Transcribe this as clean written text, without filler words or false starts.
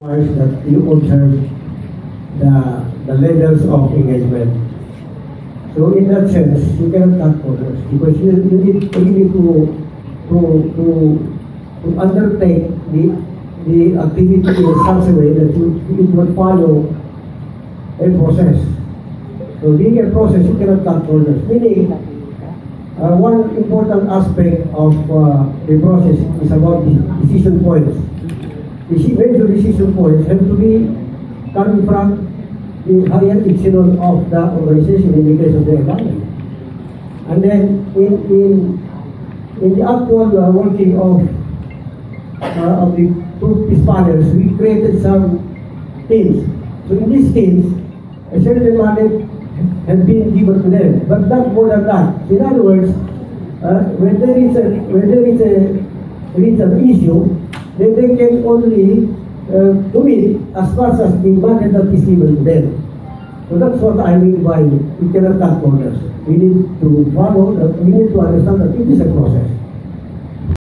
That you observe the levels of engagement. So in that sense, you cannot cut corners because you need to undertake the activity in such a way that it will follow a process. So being a process, you cannot cut corners. Meaning, one important aspect of the process is about the decision points. The major decision points have to be coming from the higher echelon of the organization in the case of the economy. And then in the actual working of the two peace panels, we created some teams. So in these teams, a certain mandate has been given to them, but not more than that. In other words, when there is an issue, then they can only do it as far as the mandate that is given to them. So that's what I mean by we cannot cut corners. We need to follow, we need to understand that it is a process.